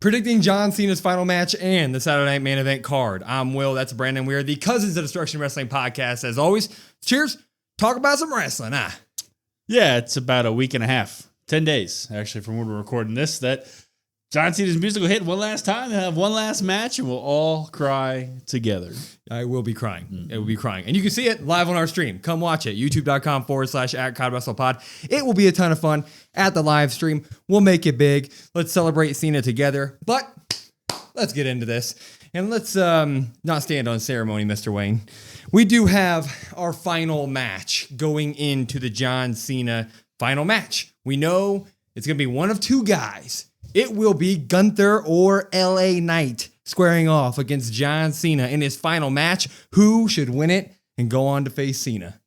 predicting John Cena's final match and the Saturday Night Main Event card. I'm Will. That's Brandon. We are the Cousins of Destruction Wrestling podcast. As always, cheers. Talk about some wrestling. Yeah, it's about a week and a half, 10 days, actually, from when we're recording this, that John Cena's music will hit one last time, have one last match, and we'll all cry together. I will be crying. Mm-hmm. It will be crying. And you can see it live on our stream. Come watch it. YouTube.com/@CodWrestlePod. It will be a ton of fun at the live stream. We'll make it big. Let's celebrate Cena together. But let's get into this. And let's not stand on ceremony, Mr. Wayne. We do have our final match going into the John Cena final match. We know it's going to be one of two guys. It will be Gunther or LA Knight squaring off against John Cena in his final match. Who should win it and go on to face Cena?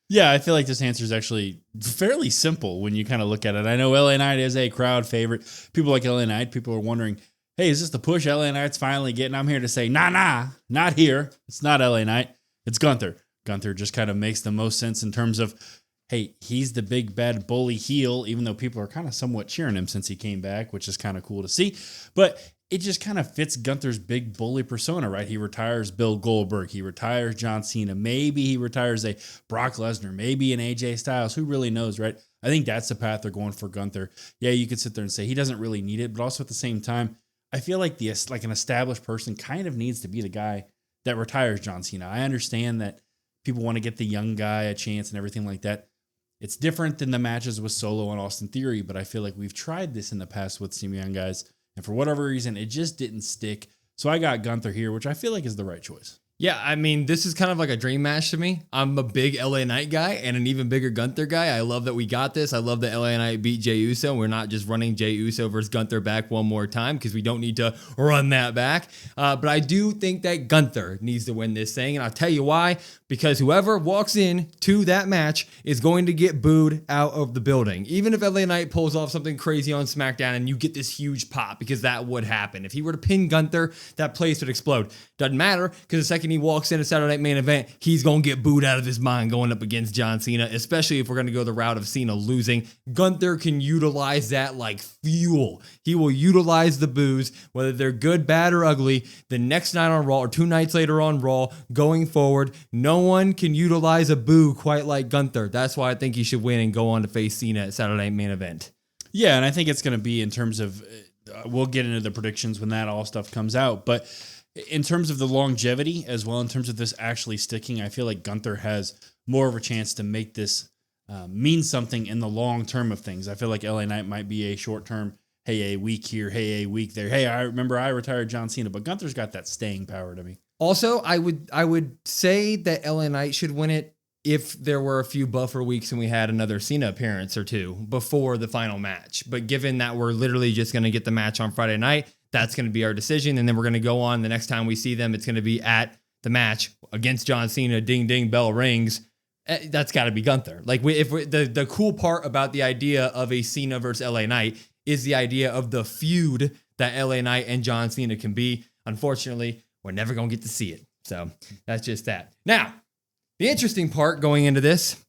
Yeah, I feel like this answer is actually fairly simple when you kind of look at it. I know LA Knight is a crowd favorite. People like LA Knight. People are wondering, hey, is this the push LA Knight's finally getting? I'm here to say, nah, not here. It's not LA Knight. It's Gunther. Gunther just kind of makes the most sense in terms of, hey, he's the big bad bully heel, even though people are kind of somewhat cheering him since he came back, which is kind of cool to see. But it just kind of fits Gunther's big bully persona, right? He retires Bill Goldberg. He retires John Cena. Maybe he retires a Brock Lesnar, maybe an AJ Styles. Who really knows, right? I think that's the path they're going for Gunther. Yeah, you could sit there and say he doesn't really need it, but also at the same time, I feel like an established person kind of needs to be the guy that retires John Cena. I understand that people want to get the young guy a chance and everything like that. It's different than the matches with Solo and Austin Theory, but I feel like we've tried this in the past with some young guys, and for whatever reason, it just didn't stick. So I got Gunther here, which I feel like is the right choice. Yeah, I mean, this is kind of like a dream match to me. I'm a big LA Knight guy and an even bigger Gunther guy. I love that we got this. I love that LA Knight beat Jey Uso. We're not just running Jey Uso versus Gunther back one more time because we don't need to run that back. But I do think that Gunther needs to win this thing, and I'll tell you why. Because whoever walks in to that match is going to get booed out of the building. Even if LA Knight pulls off something crazy on SmackDown and you get this huge pop, because that would happen. If he were to pin Gunther, that place would explode. Doesn't matter, because the second he walks in a Saturday Night Main Event, he's going to get booed out of his mind going up against John Cena, especially if we're going to go the route of Cena losing. Gunther can utilize that like fuel. He will utilize the boos, whether they're good, bad, or ugly, the next night on Raw or 2 nights later on Raw, going forward. No one can utilize a boo quite like Gunther. That's why I think he should win and go on to face Cena at Saturday Night Main Event. Yeah, and I think it's going to be in terms of, we'll get into the predictions when that all stuff comes out, but in terms of the longevity as well, in terms of this actually sticking, I feel like Gunther has more of a chance to make this mean something in the long term of things. I feel like LA Knight might be a short term, hey, a week here, hey, a week there. Hey, I remember I retired John Cena, but Gunther's got that staying power to me. Also, I would say that LA Knight should win it if there were a few buffer weeks and we had another Cena appearance or two before the final match. But given that we're literally just going to get the match on Friday night, that's going to be our decision. And then we're going to go on the next time we see them. It's going to be at the match against John Cena. Ding, ding, bell rings. That's got to be Gunther. Like the cool part about the idea of a Cena versus LA Knight is the idea of the feud that LA Knight and John Cena can be. Unfortunately, we're never going to get to see it. So that's just that. Now, the interesting part going into this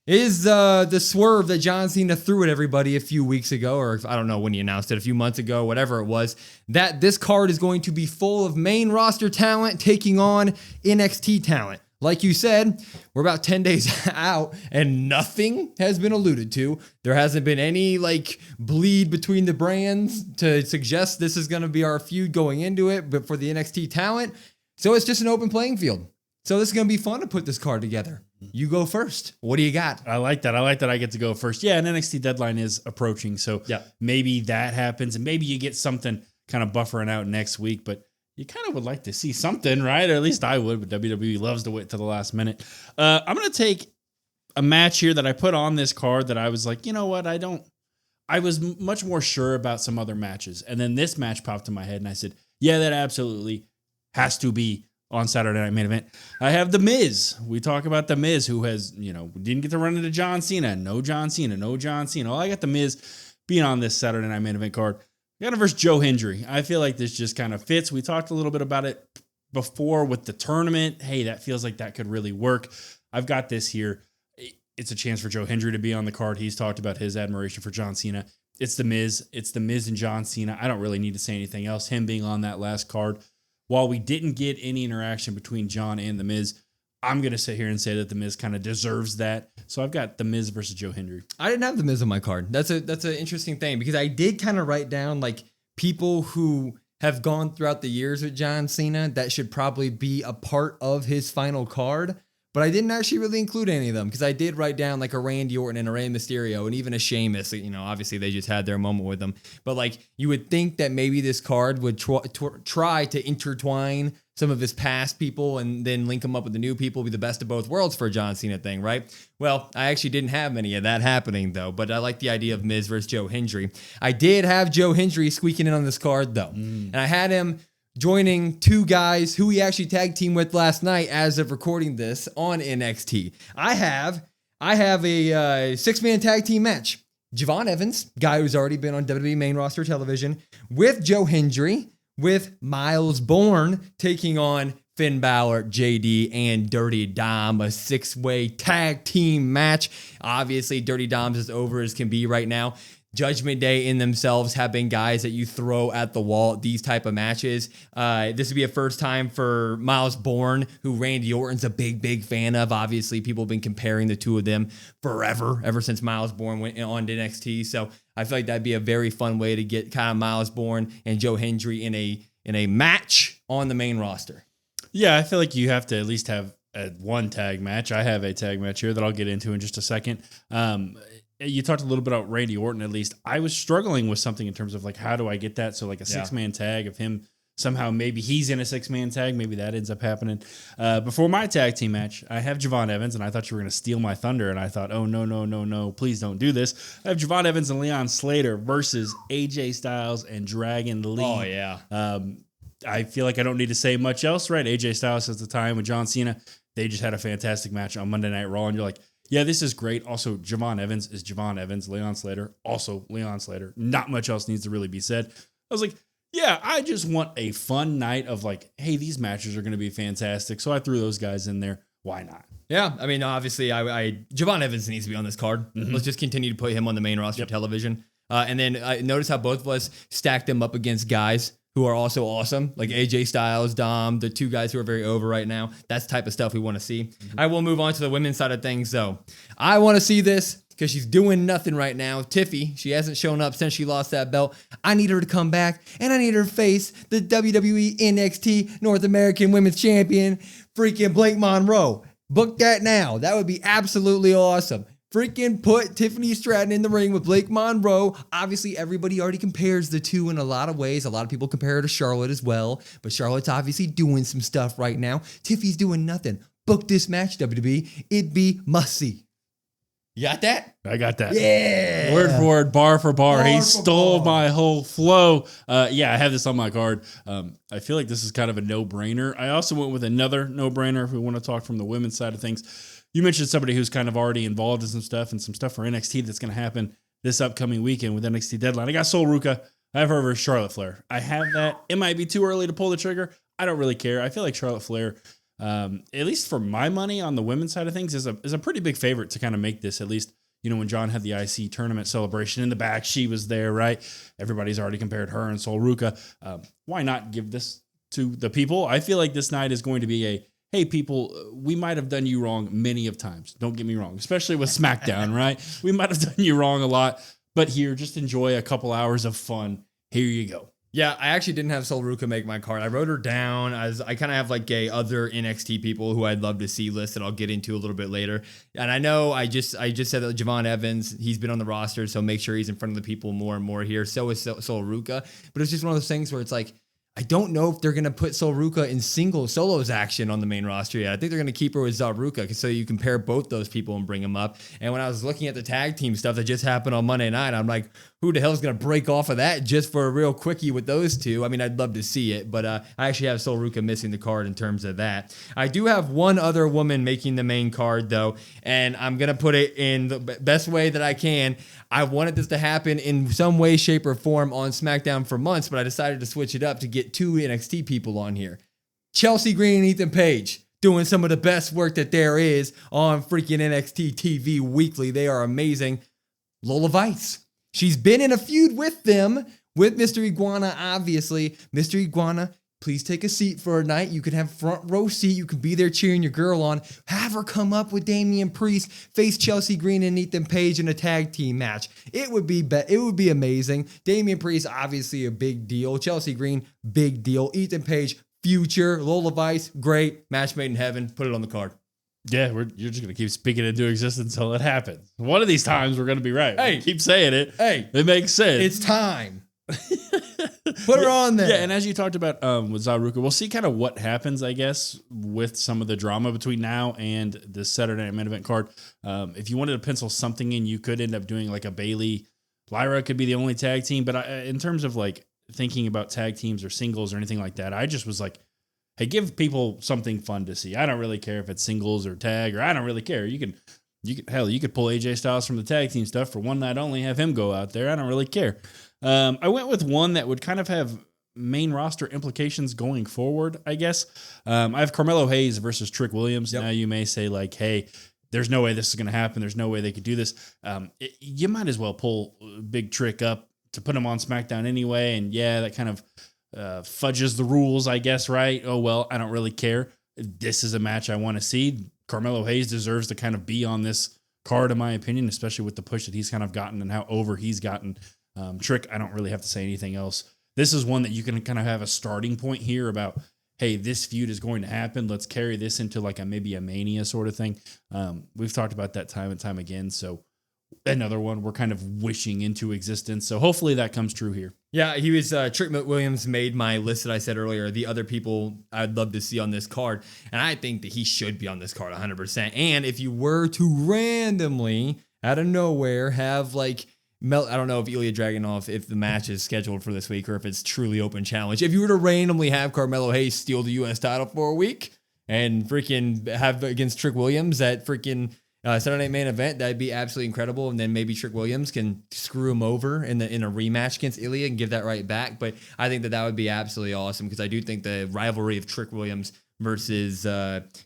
is the swerve that John Cena threw at everybody a few weeks ago, or I don't know when he announced it, a few months ago, whatever it was, that this card is going to be full of main roster talent taking on NXT talent. Like you said, we're about 10 days out and nothing has been alluded to. There hasn't been any bleed between the brands to suggest this is going to be our feud going into it, but for the NXT talent. So it's just an open playing field. So this is going to be fun to put this card together. You go first. What do you got? I like that. I get to go first. Yeah, an NXT deadline is approaching, so maybe that happens, and maybe you get something kind of buffering out next week, but you kind of would like to see something, right? Or at least I would, but WWE loves to wait to the last minute. I'm going to take a match here that I put on this card that I was like, you know what? I was much more sure about some other matches, and then this match popped in my head, and I said, yeah, that absolutely has to be on Saturday Night Main Event. I have The Miz. We talk about The Miz, who has, didn't get to run into John Cena. No John Cena. Well, I got The Miz being on this Saturday Night Main Event card. I got to versus Joe Hendry. I feel like this just kind of fits. We talked a little bit about it before with the tournament. Hey, that feels like that could really work. I've got this here. It's a chance for Joe Hendry to be on the card. He's talked about his admiration for John Cena. It's The Miz. It's The Miz and John Cena. I don't really need to say anything else. Him being on that last card. While we didn't get any interaction between John and The Miz, I'm going to sit here and say that The Miz kind of deserves that. So I've got The Miz versus Joe Hendry. I didn't have The Miz on my card. That's an interesting thing because I did kind of write down like people who have gone throughout the years with John Cena that should probably be a part of his final card. But I didn't actually really include any of them because I did write down like a Randy Orton and a Rey Mysterio and even a Sheamus. You know, obviously they just had their moment with them. But like you would think that maybe this card would try to intertwine some of his past people and then link them up with the new people, be the best of both worlds for a John Cena thing, right? Well, I actually didn't have many of that happening though, but I like the idea of Miz versus Joe Hendry. I did have Joe Hendry squeaking in on this card though. And I had him joining two guys who he actually tag teamed with last night as of recording this on NXT. I have a 6-man tag team match. Javon Evans, guy who's already been on WWE main roster television, with Joe Hendry, with Miles Bourne taking on Finn Balor, JD, and Dirty Dom, a 6-way tag team match. Obviously, Dirty Dom's as over as can be right now. Judgment Day in themselves have been guys that you throw at the wall, these type of matches. This would be a first time for Miles Bourne, who Randy Orton's a big fan of. Obviously, people have been comparing the two of them forever, ever since Miles Bourne went on to NXT. So I feel like that'd be a very fun way to get kind of Miles Bourne and Joe Hendry in a match on the main roster. Yeah, I feel like you have to at least have one tag match. I have a tag match here that I'll get into in just a second. You talked a little bit about Randy Orton, at least. I was struggling with something in terms of like, how do I get that? So like a 6-man tag of him somehow, maybe he's in a 6-man tag. Maybe that ends up happening. Before my tag team match, I have Javon Evans, and I thought you were going to steal my thunder. And I thought, oh, no, please don't do this. I have Javon Evans and Leon Slater versus AJ Styles and Dragon Lee. Oh, yeah. I feel like I don't need to say much else, right? AJ Styles at the time with John Cena, they just had a fantastic match on Monday Night Raw, and you're like, yeah, this is great. Also, Javon Evans is Javon Evans. Leon Slater, also Leon Slater. Not much else needs to really be said. I was like, yeah, I just want a fun night of like, hey, these matches are going to be fantastic. So I threw those guys in there. Why not? Yeah, I mean, obviously, Javon Evans needs to be on this card. Mm-hmm. Let's just continue to put him on the main roster television. And then notice how both of us stacked them up against guys who are also awesome, like AJ Styles, Dom, the two guys who are very over right now. That's the type of stuff we want to see. Mm-hmm. I will move on to the women's side of things, though. I want to see this because she's doing nothing right now. Tiffy, she hasn't shown up since she lost that belt. I need her to come back, and I need her to face the WWE NXT North American Women's Champion, freaking Blake Monroe. Book that now. That would be absolutely awesome. Freaking put Tiffany Stratton in the ring with Blake Monroe. Obviously, everybody already compares the two in a lot of ways. A lot of people compare her to Charlotte as well. But Charlotte's obviously doing some stuff right now. Tiffy's doing nothing. Book this match, WWE. It'd be must-see. You got that? I got that. Yeah. Word for word, bar for bar. He stole my whole flow. Yeah, I have this on my card. I feel like this is kind of a no-brainer. I also went with another no-brainer if we want to talk from the women's side of things. You mentioned somebody who's kind of already involved in some stuff for NXT that's going to happen this upcoming weekend with NXT Deadline. I got Sol Ruca. I have her versus Charlotte Flair. I have that. It might be too early to pull the trigger. I don't really care. I feel like Charlotte Flair, at least for my money on the women's side of things, is a pretty big favorite to kind of make this. At least, you know, when John had the IC tournament celebration in the back, she was there, right? Everybody's already compared her and Sol Ruca. Why not give this to the people? I feel like this night is going to be hey, people, we might have done you wrong many of times. Don't get me wrong, especially with Smackdown, right? We might have done you wrong a lot, but here, just enjoy a couple hours of fun. Here you go. Yeah, I actually didn't have Sol Ruca make my card. I wrote her down as I kind of have like other NXT people who I'd love to see list that I'll get into a little bit later. And I know I just said that Javon Evans, he's been on the roster, so make sure he's in front of the people more and more here. So is Sol Ruca. But it's just one of those things where it's like, I don't know if they're going to put Sol Ruca in solos action on the main roster yet. I think they're going to keep her with Ruca so you compare both those people and bring them up. And when I was looking at the tag team stuff that just happened on Monday night, I'm like, who the hell is going to break off of that just for a real quickie with those two? I mean, I'd love to see it, but I actually have Sol Ruca missing the card in terms of that. I do have one other woman making the main card, though, and I'm going to put it in the best way that I can. I wanted this to happen in some way, shape, or form on SmackDown for months, but I decided to switch it up to get two NXT people on here. Chelsea Green and Ethan Page doing some of the best work that there is on freaking NXT TV weekly. They are amazing. Lola Vice She's been in a feud with them, with Mr. Iguana, obviously. Mr. Iguana, please take a seat for a night. You can have front row seat. You can be there cheering your girl on. Have her come up with Damian Priest, face Chelsea Green and Ethan Page in a tag team match. It would be amazing. Damian Priest, obviously a big deal. Chelsea Green, big deal. Ethan Page, future. Lola Vice, great. Match made in heaven. Put it on the card. Yeah, you're just going to keep speaking it into existence until it happens. One of these times we're going to be right. Hey. Keep saying it. Hey. It makes sense. It's time. Put her on there. Yeah, and as you talked about with Ruca, we'll see kind of what happens, I guess, with some of the drama between now and the Saturday Night Main Event card. If you wanted to pencil something in, you could end up doing like a Bayley. Lyra could be the only tag team, but in terms of like thinking about tag teams or singles or anything like that, I just was like, hey, give people something fun to see. I don't really care if it's singles or tag, or I don't really care. You could pull AJ Styles from the tag team stuff for one night only, have him go out there. I don't really care. I went with one that would kind of have main roster implications going forward, I guess. I have Carmelo Hayes versus Trick Williams. Yep. Now you may say like, hey, there's no way this is going to happen. There's no way they could do this. You might as well pull Big Trick up to put him on SmackDown anyway. And yeah, that kind of fudges the rules, I guess, right? Oh, well, I don't really care. This is a match I want to see. Carmelo Hayes deserves to kind of be on this card, in my opinion, especially with the push that he's kind of gotten and how over he's gotten. Trick, I don't really have to say anything else. This is one that you can kind of have a starting point here about, hey, this feud is going to happen. Let's carry this into like maybe a Mania sort of thing. We've talked about that time and time again. So another one we're kind of wishing into existence. So hopefully that comes true here. Yeah, he was Trick Williams made my list that I said earlier. The other people I'd love to see on this card, and I think that he should be on this card 100%. And if you were to randomly out of nowhere have like I don't know if Ilya Dragunov, if the match is scheduled for this week or if it's truly open challenge. If you were to randomly have Carmelo Hayes steal the U.S. title for a week and freaking have against Trick Williams at freaking Saturday Night Main Event, that'd be absolutely incredible. And then maybe Trick Williams can screw him over in a rematch against Ilya and give that right back. But I think that would be absolutely awesome because I do think the rivalry of Trick Williams versus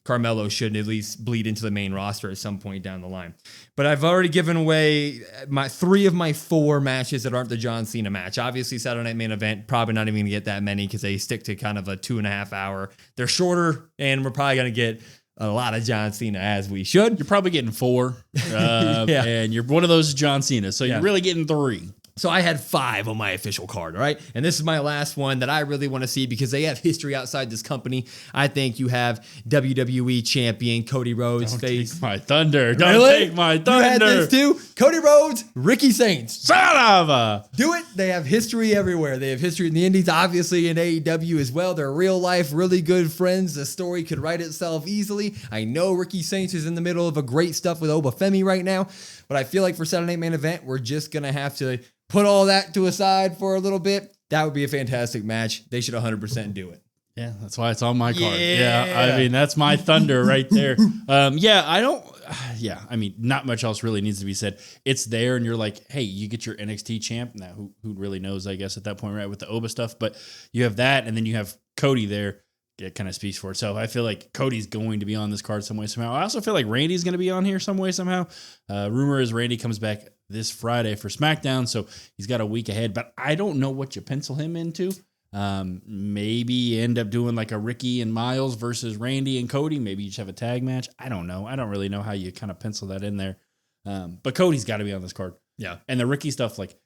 Carmelo should at least bleed into the main roster at some point down the line. But I've already given away my 3 of my 4 matches that aren't the John Cena match. Obviously, Saturday Night Main Event, probably not even going to get that many because they stick to kind of a 2.5 hour. They're shorter, and we're probably going to get a lot of John Cena as we should. You're probably getting 4, and you're one of those John Cena, so you're really getting 3. So I had 5 on my official card, all right? And this is my last one that I really want to see because they have history outside this company. I think you have WWE champion Cody Rhodes face. Take my thunder. Don't take my thunder. You had this too? Cody Rhodes, Ricky Saints. Son of a. Do it. They have history everywhere. They have history in the Indies, obviously in AEW as well. They're real life, really good friends. The story could write itself easily. I know Ricky Saints is in the middle of a great stuff with Obafemi right now, but I feel like for Saturday Night Main Event, we're just going to have to put all that to a side for a little bit. That would be a fantastic match. They should 100% do it. Yeah, that's why it's on my card. Yeah, I mean, that's my thunder right there. I mean, not much else really needs to be said. It's there, and you're like, hey, you get your NXT champ. Now, who really knows, I guess, at that point, right, with the Oba stuff. But you have that, and then you have Cody there. It kind of speaks for itself. I feel like Cody's going to be on this card some way, somehow. I also feel like Randy's going to be on here some way, somehow. Rumor is Randy comes back this Friday for SmackDown, so he's got a week ahead. But I don't know what you pencil him into. Maybe end up doing like a Ricky and Miles versus Randy and Cody. Maybe you just have a tag match. I don't know. I don't really know how you kind of pencil that in there. But Cody's got to be on this card. Yeah. And the Ricky stuff, like,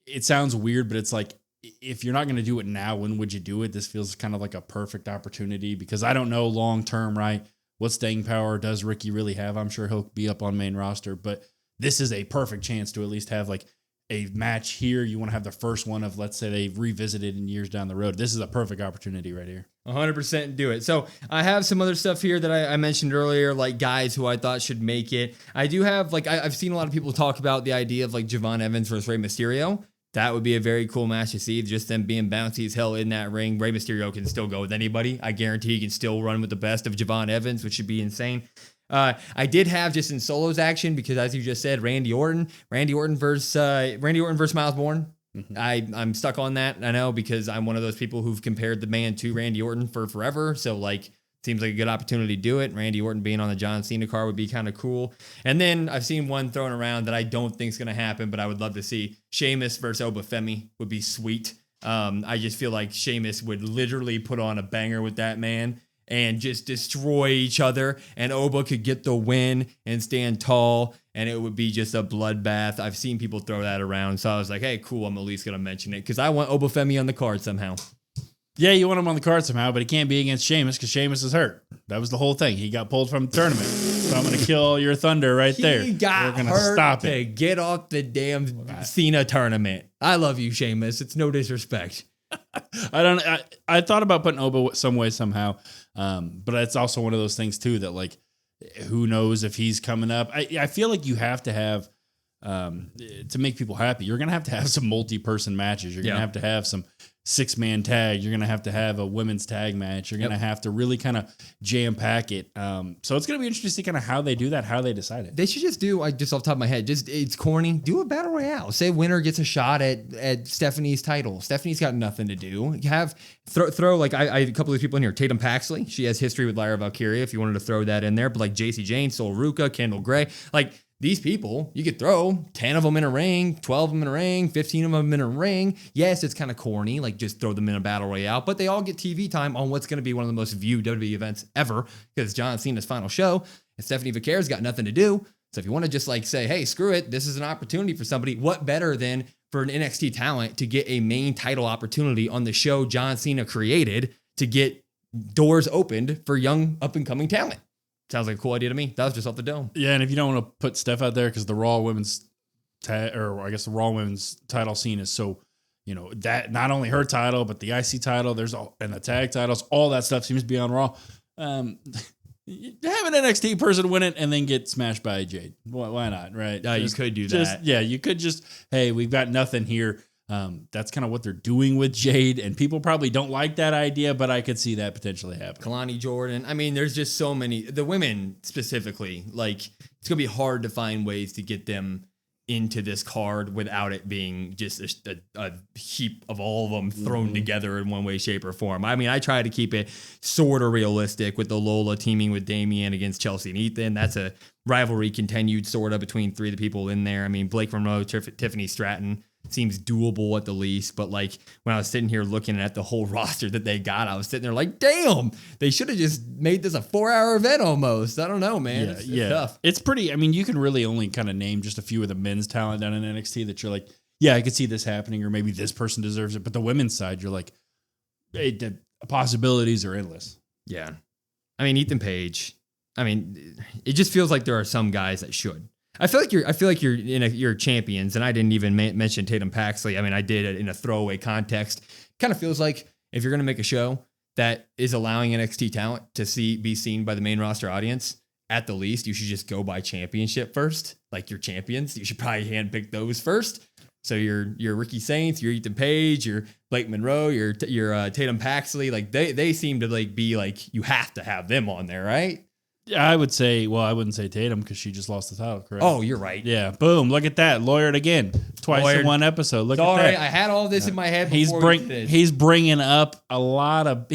it sounds weird, but it's like, if you're not going to do it now, when would you do it? This feels kind of like a perfect opportunity because I don't know long term, right? What staying power does Ricky really have? I'm sure he'll be up on main roster, but this is a perfect chance to at least have like a match here. You want to have the first one of, let's say they revisited in years down the road. This is a perfect opportunity right here. 100% do it. So I have some other stuff here that I mentioned earlier, like guys who I thought should make it. I do have like, I've seen a lot of people talk about the idea of like Javon Evans versus Rey Mysterio. That would be a very cool match to see. Just them being bouncy as hell in that ring. Rey Mysterio can still go with anybody. I guarantee he can still run with the best of Javon Evans, which should be insane. I did have just in solos action because, as you just said, Randy Orton versus Miles Bourne. Mm-hmm. I'm stuck on that. I know because I'm one of those people who've compared the man to Randy Orton for forever. So like Seems like a good opportunity to do it. Randy Orton being on the John Cena card would be kind of cool. And then I've seen one thrown around that I don't think is going to happen, but I would love to see. Sheamus versus Obafemi would be sweet. I just feel like Sheamus would literally put on a banger with that man and just destroy each other. And Oba could get the win and stand tall, and it would be just a bloodbath. I've seen people throw that around, so I was like, hey, cool, I'm at least going to mention it because I want Obafemi on the card somehow. Yeah, you want him on the card somehow, but he can't be against Sheamus because Sheamus is hurt. That was the whole thing. He got pulled from the tournament. So I'm going to kill your thunder right there. He got hurt to get off the damn Cena tournament. I love you, Sheamus. It's no disrespect. I thought about putting Oba some way somehow, but it's also one of those things too that like, who knows if he's coming up. I feel like you have to have to make people happy. You're gonna have to have some multi-person matches. You're gonna have to have some 6-man tag. You're gonna have to have a women's tag match. You're gonna have to really kind of jam pack it. So it's gonna be interesting to see kind of how they do that, how they decide it. They should just do, just off the top of my head, it's corny. Do a battle royale. Say winner gets a shot at Stephanie's title. Stephanie's got nothing to do. Throw like I a couple of people in here. Tatum Paxley. She has history with Lyra Valkyria. If you wanted to throw that in there, but like JC Jane, Sol Ruca, Kendall Gray, like. These people, you could throw 10 of them in a ring, 12 of them in a ring, 15 of them in a ring. Yes, it's kind of corny, like just throw them in a battle royale, but they all get TV time on what's going to be one of the most viewed WWE events ever because John Cena's final show, and Stephanie Vaquer's got nothing to do. So if you want to just like say, hey, screw it, this is an opportunity for somebody, what better than for an NXT talent to get a main title opportunity on the show John Cena created to get doors opened for young up-and-coming talent? Sounds like a cool idea to me. That was just off the dome. Yeah, and if you don't want to put Steph out there because the Raw women's the Raw women's title scene is so, that not only her title but the IC title, and the tag titles, all that stuff seems to be on Raw. Have an NXT person win it and then get smashed by Jade. Why not? Right? You could do that. You could just, hey, we've got nothing here. That's kind of what they're doing with Jade, and people probably don't like that idea, but I could see that potentially happening. Kalani Jordan. I mean, there's just so many. The women specifically, like, it's going to be hard to find ways to get them into this card without it being just a heap of all of them thrown together in one way, shape, or form. I mean, I try to keep it sort of realistic with the Lola teaming with Damian against Chelsea and Ethan. That's a rivalry continued sort of between three of the people in there. I mean, Blake Monroe, Tiffany Stratton. Seems doable at the least, but like when I was sitting here looking at the whole roster that they got, I was sitting there like, damn, they should have just made this a 4-hour event almost. I don't know, man. It's tough. It's pretty, I mean, you can really only kind of name just a few of the men's talent down in NXT that you're like, yeah, I could see this happening, or maybe this person deserves it. But the women's side, you're like, hey, the possibilities are endless. Yeah. I mean, Ethan Page, I mean, it just feels like there are some guys that should. I feel like you're champions, and I didn't even mention Tatum Paxley. I mean, I did it in a throwaway context. Kind of feels like if you're going to make a show that is allowing NXT talent to be seen by the main roster audience, at the least, you should just go by championship first. Like your champions, you should probably handpick those first. So your Ricky Saints, your Ethan Page, your Blake Monroe, your Tatum Paxley, like they seem to like be like you have to have them on there, right? I would say, well, I wouldn't say Tatum because she just lost the title, correct? Oh, you're right. Yeah, boom, look at that. Lawyered again. Twice in one episode. Look at that. I had all this in my head before we did this. He's bringing up a lot of...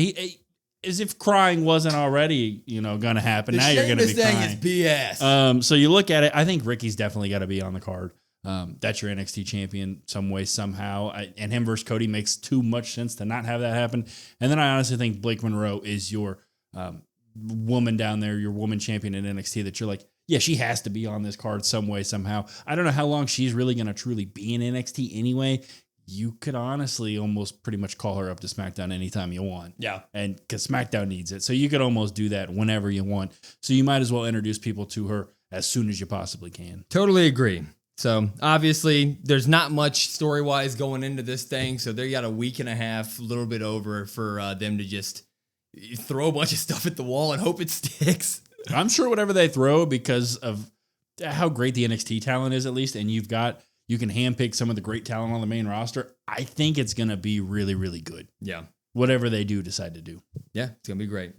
as if crying wasn't already, going to happen. Now you're going to be crying. This thing is BS. So you look at it, I think Ricky's definitely got to be on the card. That's your NXT champion some way, somehow. And him versus Cody makes too much sense to not have that happen. And then I honestly think Blake Monroe is your... woman down there, your woman champion in NXT that you're like, yeah, she has to be on this card some way, somehow. I don't know how long she's really going to truly be in NXT anyway. You could honestly almost pretty much call her up to SmackDown anytime you want. Yeah. And because SmackDown needs it. So you could almost do that whenever you want. So you might as well introduce people to her as soon as you possibly can. Totally agree. So obviously there's not much story-wise going into this thing. So they got a week and a half, a little bit over for them to just throw a bunch of stuff at the wall and hope it sticks. I'm sure whatever they throw, because of how great the NXT talent is, at least, and you can handpick some of the great talent on the main roster. I think it's going to be really, really good. Yeah. Whatever they decide to do. Yeah, it's going to be great.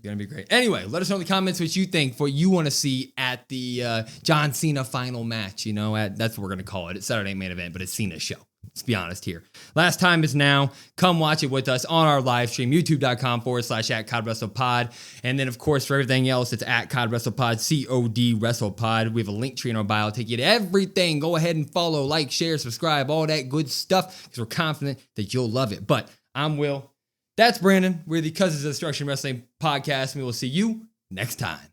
Anyway, let us know in the comments what you think, what you want to see at the John Cena final match. That's what we're going to call it. It's Saturday Main Event, but it's Cena's show. Let's be honest here. Last time is now. Come watch it with us on our live stream, youtube.com/@CODWrestlePod. And then, of course, for everything else, it's @CODWrestlePod, COD WrestlePod. We have a link tree in our bio. Take you to everything. Go ahead and follow, like, share, subscribe, all that good stuff, because we're confident that you'll love it. But I'm Will. That's Brandon. We're the Cousins of Destruction Wrestling podcast, and we will see you next time.